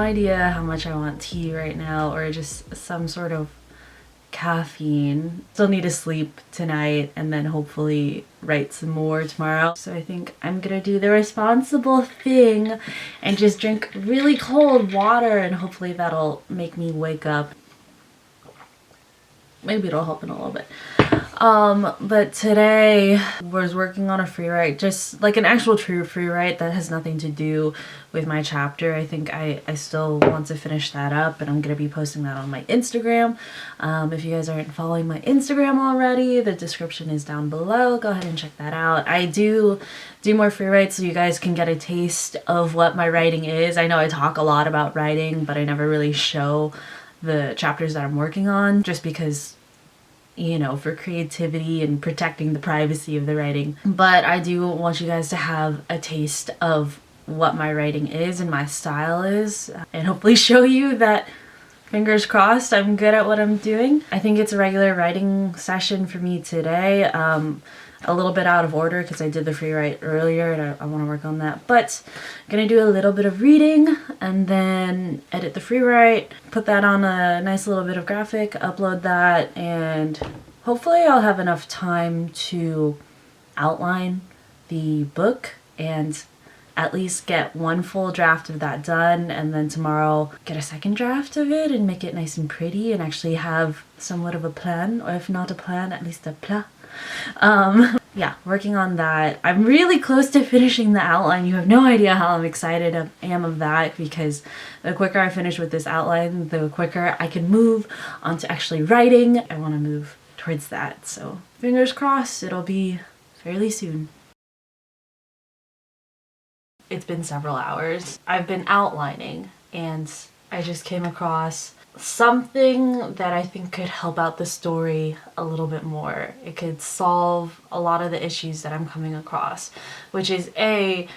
idea how much I want tea right now or just some sort of caffeine. Still need to sleep tonight and then hopefully write some more tomorrow. So I think I'm gonna do the responsible thing and just drink really cold water, and hopefully that'll make me wake up. Maybe it'll help in a little bit. But today was working on a free write, just like an actual true free write that has nothing to do with my chapter. I think I still want to finish that up, and I'm going to be posting that on my Instagram. If you guys aren't following my Instagram already, the description is down below. Go ahead and check that out. I do more free writes so you guys can get a taste of what my writing is. I know I talk a lot about writing, but I never really show the chapters that I'm working on, just because, you know, for creativity and protecting the privacy of the writing. But I do want you guys to have a taste of what my writing is and my style is, and hopefully show you that, fingers crossed, I'm good at what I'm doing. I think it's a regular writing session for me today. A little bit out of order because I did the free write earlier and I want to work on that. But I'm going to do a little bit of reading and then edit the free write, put that on a nice little bit of graphic, upload that, and hopefully I'll have enough time to outline the book and at least get one full draft of that done, and then tomorrow get a second draft of it and make it nice and pretty and actually have somewhat of a plan, or if not a plan, at least a plat. Yeah, working on that. I'm really close to finishing the outline. You have no idea how I'm excited I am of that, because the quicker I finish with this outline, the quicker I can move on to actually writing. I want to move towards that, so fingers crossed it'll be fairly soon. It's been several hours. I've been outlining and I just came across something that I think could help out the story a little bit more. It could solve a lot of the issues that I'm coming across, which is I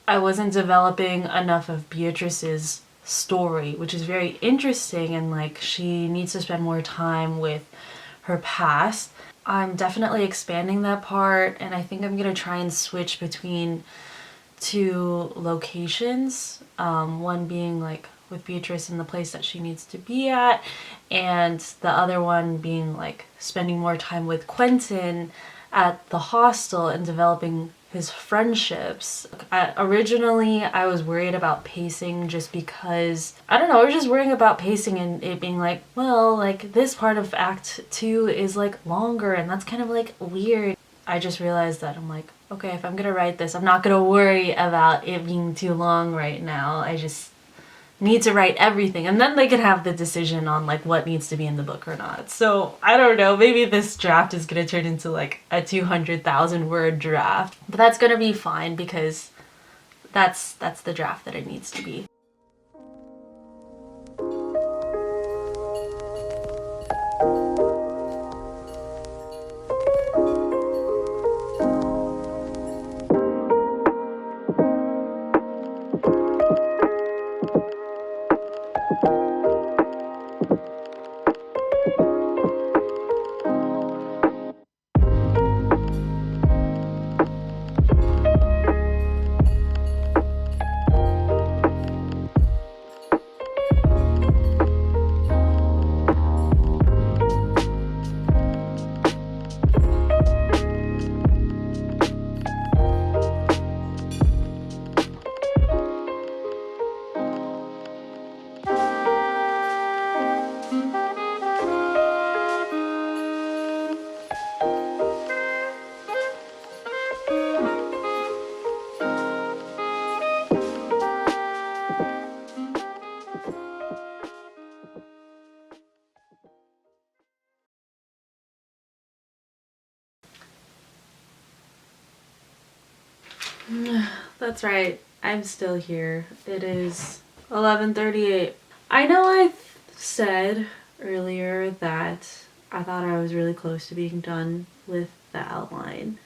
wasn't developing enough of Beatrice's story, which is very interesting, and like she needs to spend more time with her past. I'm definitely expanding that part, and I think I'm gonna try and switch between two locations, one being like with Beatrice in the place that she needs to be at, and the other one being like spending more time with Quentin at the hostel and developing his friendships. Originally I was worried about pacing just because, I don't know, I was just worrying about pacing and it being like, well, like this part of Act 2 is like longer and that's kind of like weird. I just realized that I'm like, okay, if I'm gonna write this, I'm not gonna worry about it being too long right now. I just need to write everything, and then they could have the decision on like what needs to be in the book or not. So I don't know, maybe this draft is gonna turn into like a 200,000 word draft, but that's gonna be fine because that's the draft that it needs to be. That's right, I'm still here. It is 11:38. I know I said earlier that I thought I was really close to being done with the outline.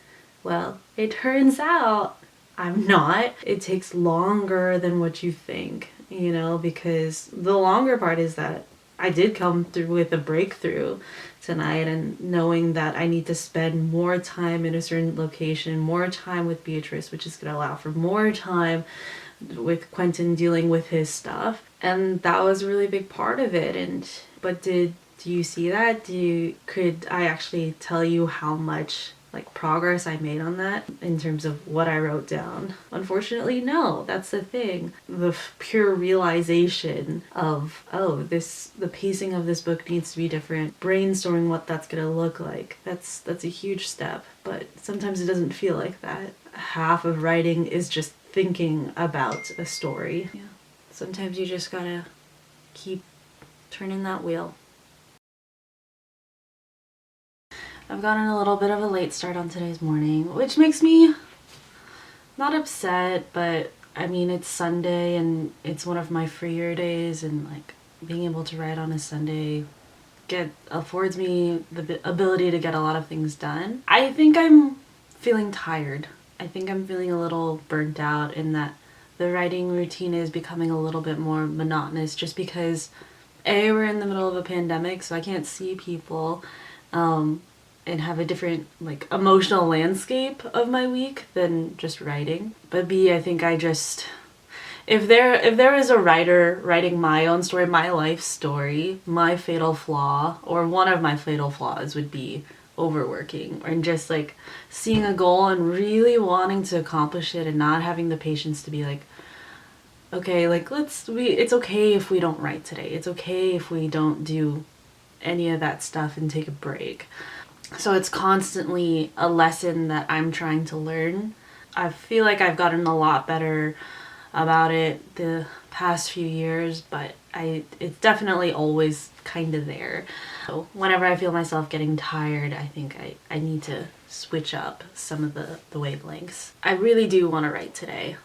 Well, it turns out I'm not. It takes longer than what you think, you know, because the longer part is that I did come through with a breakthrough tonight, and knowing that I need to spend more time in a certain location, more time with Beatrice, which is going to allow for more time with Quentin dealing with his stuff. And that was a really big part of it. But do you see that? Could I actually tell you how much like progress I made on that in terms of what I wrote down? Unfortunately, no. That's the thing. The pure realization of, oh, the pacing of this book needs to be different. Brainstorming what that's gonna look like. That's a huge step. But sometimes it doesn't feel like that. Half of writing is just thinking about a story. Yeah. Sometimes you just gotta keep turning that wheel. I've gotten a little bit of a late start on today's morning, which makes me not upset, but I mean, it's Sunday and it's one of my freer days, and like being able to write on a Sunday affords me the ability to get a lot of things done. I think I'm feeling tired. I think I'm feeling a little burnt out in that the writing routine is becoming a little bit more monotonous, just because we're in the middle of a pandemic, so I can't see people and have a different like emotional landscape of my week than just writing. But B, I think I just, if there is a writer writing my own story, my life story, my fatal flaw, or one of my fatal flaws would be overworking, and just like seeing a goal and really wanting to accomplish it and not having the patience to be like, okay, like it's okay if we don't write today. It's okay if we don't do any of that stuff and take a break. So it's constantly a lesson that I'm trying to learn. I feel like I've gotten a lot better about it the past few years, but it's definitely always kind of there. So whenever I feel myself getting tired, I think I need to switch up some of the wavelengths. I really do want to write today.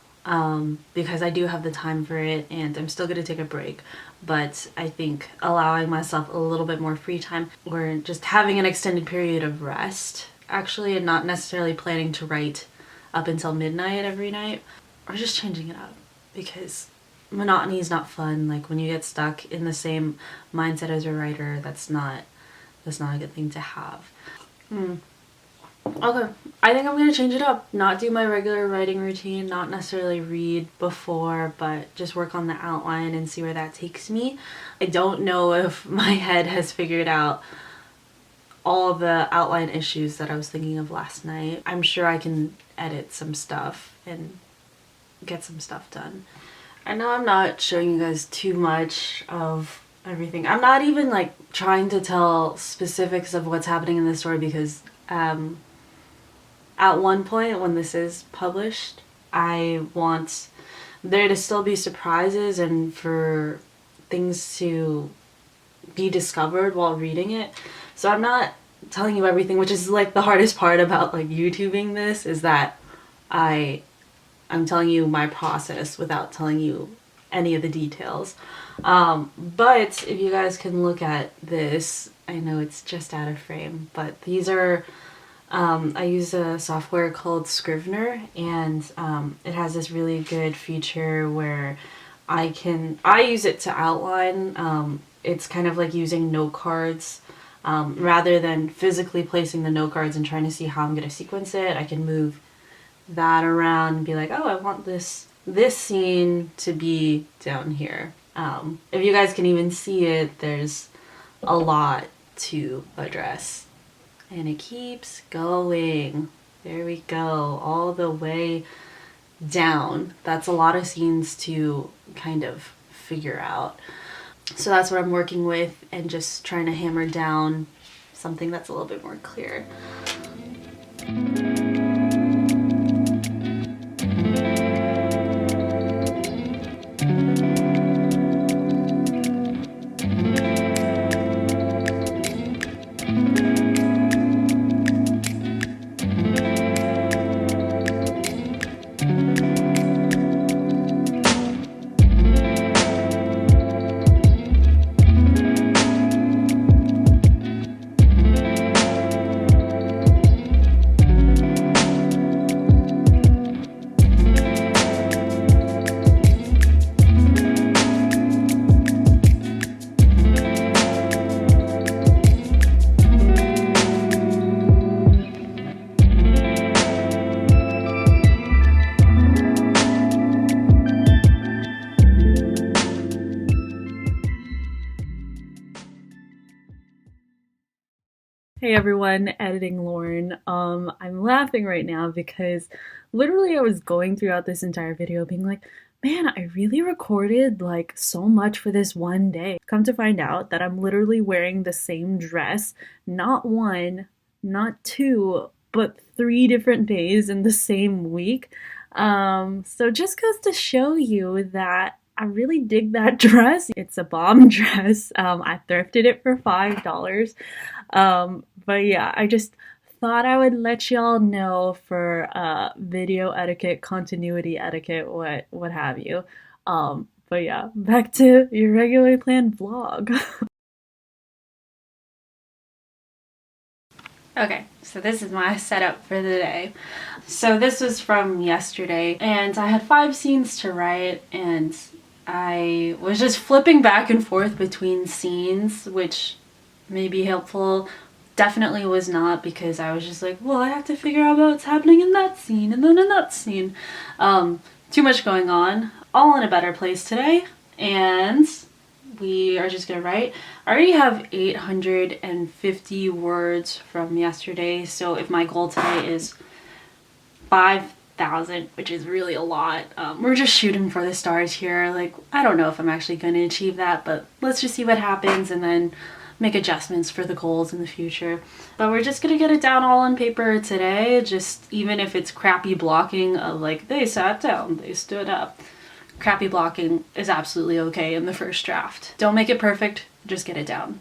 Because I do have the time for it, and I'm still going to take a break, but I think allowing myself a little bit more free time, or just having an extended period of rest actually, and not necessarily planning to write up until midnight every night, or just changing it up, because monotony is not fun. Like when you get stuck in the same mindset as a writer, that's not a good thing to have. Okay, I think I'm going to change it up. Not do my regular writing routine, not necessarily read before, but just work on the outline and see where that takes me. I don't know if my head has figured out all the outline issues that I was thinking of last night. I'm sure I can edit some stuff and get some stuff done. I know I'm not showing you guys too much of everything. I'm not even like trying to tell specifics of what's happening in the story, because at one point when this is published, I want there to still be surprises and for things to be discovered while reading it. So I'm not telling you everything, which is like the hardest part about like YouTubing this, is that I'm telling you my process without telling you any of the details. But if you guys can look at this, I know it's just out of frame, but these are I use a software called Scrivener, and it has this really good feature where I use it to outline. It's kind of like using note cards. Rather than physically placing the note cards and trying to see how I'm going to sequence it, I can move that around and be like, oh, I want this scene to be down here. If you guys can even see it, there's a lot to address. And it keeps going. There we go. All the way down. That's a lot of scenes to kind of figure out. So that's what I'm working with, and just trying to hammer down something that's a little bit more clear. Hey everyone, editing Lauren. I'm laughing right now because literally I was going throughout this entire video being like, man, I really recorded like so much for this one day. Come to find out that I'm literally wearing the same dress, not one, not two, but 3 different days in the same week. So just goes to show you that I really dig that dress. It's a bomb dress. I thrifted it for $5. But yeah, I just thought I would let y'all know for video etiquette, continuity etiquette, what have you. But yeah, back to your regularly planned vlog. Okay, so this is my setup for the day. So this was from yesterday, and I had 5 scenes to write, and I was just flipping back and forth between scenes, which may be helpful. Definitely was not, because I was just like, well, I have to figure out what's happening in that scene and then in that scene. Too much going on. All in a better place today, and we are just gonna write. I already have 850 words from yesterday, so if my goal today is 5,000, which is really a lot, we're just shooting for the stars here. Like, I don't know if I'm actually going to achieve that, but let's just see what happens and then make adjustments for the goals in the future. But we're just gonna get it down all on paper today, just even if it's crappy blocking of like, they sat down, they stood up. Crappy blocking is absolutely okay in the first draft. Don't make it perfect, just get it down.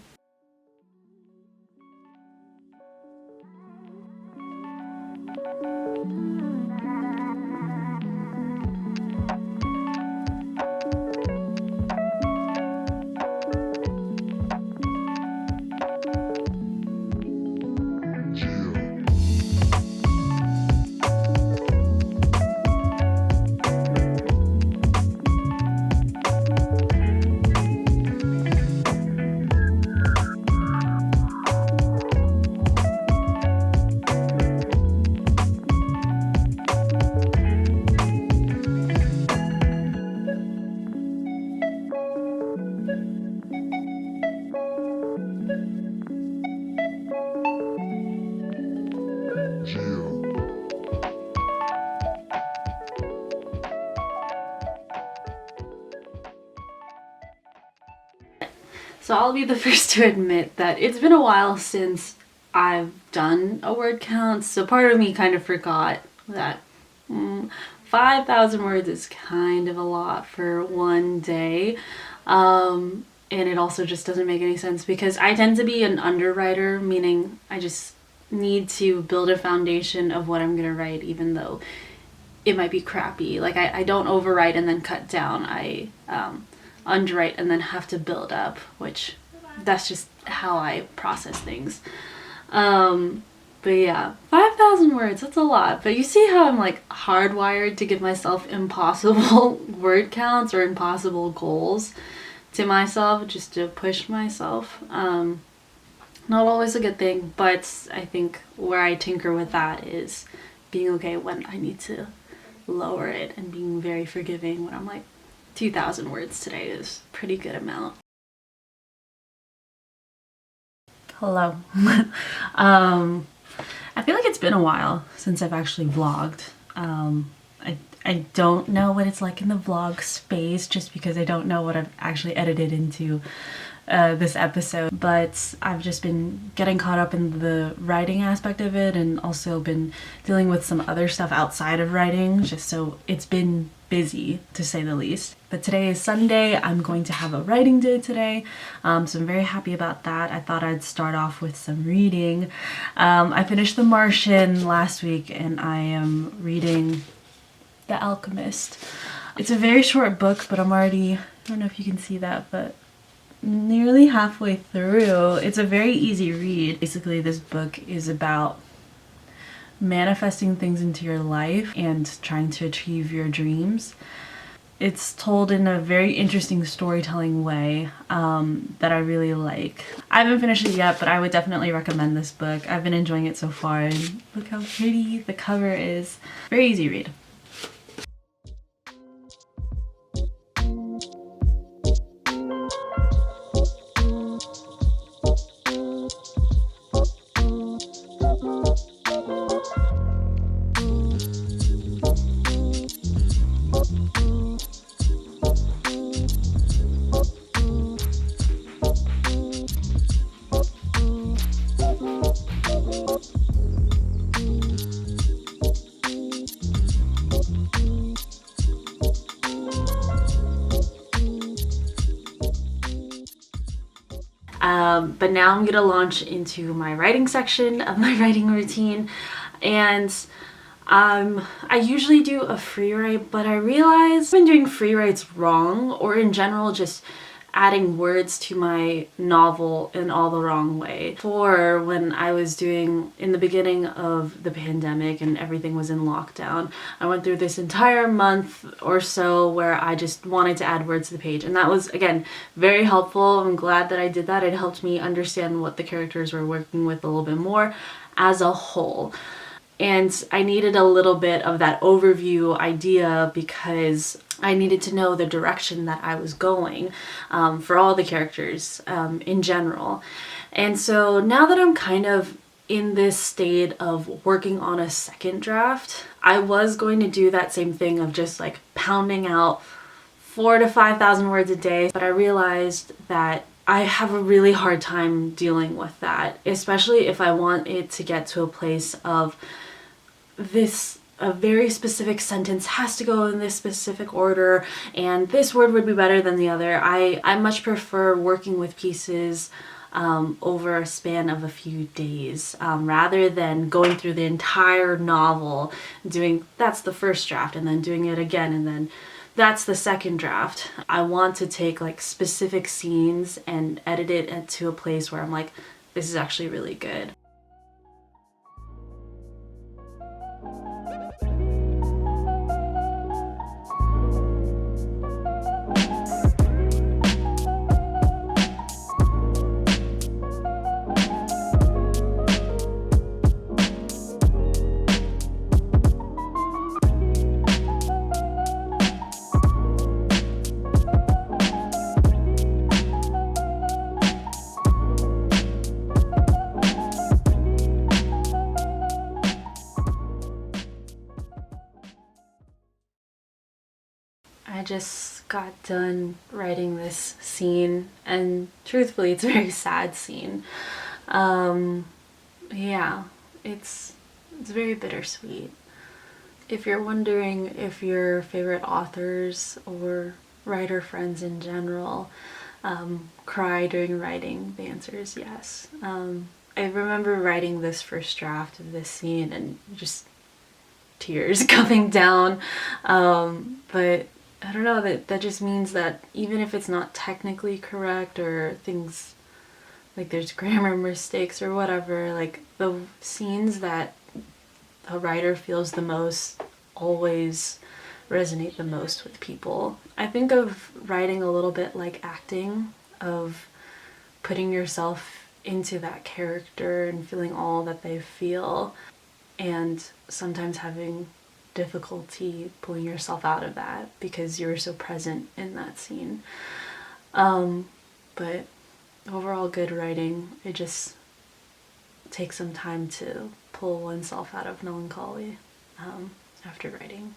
So I'll be the first to admit that it's been a while since I've done a word count, so part of me kind of forgot that 5,000 words is kind of a lot for one day. And it also just doesn't make any sense because I tend to be an underwriter, meaning I just need to build a foundation of what I'm gonna write, even though it might be crappy. Like, I don't overwrite and then cut down. I underwrite and then have to build up, which that's just how I process things. But yeah, 5,000 words, that's a lot. But you see how I'm like hardwired to give myself impossible word counts or impossible goals to myself just to push myself. Not always a good thing, but I think where I tinker with that is being okay when I need to lower it and being very forgiving when I'm like, 2,000 words today is a pretty good amount. Hello. I feel like it's been a while since I've actually vlogged. I don't know what it's like in the vlog space just because I don't know what I've actually edited into this episode, but I've just been getting caught up in the writing aspect of it and also been dealing with some other stuff outside of writing, just so it's been busy to say the least. But today is Sunday. I'm going to have a writing day today, so I'm very happy about that. I thought I'd start off with some reading. I finished The Martian last week and I am reading The Alchemist. It's a very short book, but I'm already, I don't know if you can see that, but nearly halfway through. It's a very easy read. Basically, this book is about manifesting things into your life and trying to achieve your dreams. It's told in a very interesting storytelling way that I really like. I haven't finished it yet, but I would definitely recommend this book. I've been enjoying it so far, and look how pretty the cover is. Very easy read. But now I'm gonna launch into my writing section of my writing routine, and I usually do a free write, but I realized I've been doing free writes wrong, or in general just adding words to my novel in all the wrong way. For when I was doing, in the beginning of the pandemic and everything was in lockdown, I went through this entire month or so where I just wanted to add words to the page, and that was, again, very helpful. I'm glad that I did that. It helped me understand what the characters were working with a little bit more as a whole. And I needed a little bit of that overview idea because I needed to know the direction that I was going for all the characters in general. And so now that I'm kind of in this state of working on a second draft, I was going to do that same thing of just like pounding out 4,000 to 5,000 words a day, but I realized that I have a really hard time dealing with that, especially if I want it to get to a place of a very specific sentence has to go in this specific order, and this word would be better than the other. I much prefer working with pieces over a span of a few days, rather than going through the entire novel, that's the first draft, and then doing it again, and then that's the second draft. I want to take like specific scenes and edit it to a place where I'm like, this is actually really good. I just got done writing this scene, and truthfully, it's a very sad scene. Yeah, it's very bittersweet. If you're wondering if your favorite authors or writer friends in general cry during writing, the answer is yes. I remember writing this first draft of this scene and just tears coming down, but I don't know, that just means that even if it's not technically correct or things like there's grammar mistakes or whatever, like the scenes that a writer feels the most always resonate the most with people. I think of writing a little bit like acting, of putting yourself into that character and feeling all that they feel, and sometimes having difficulty pulling yourself out of that because you were so present in that scene. But overall, good writing, it just takes some time to pull oneself out of melancholy after writing.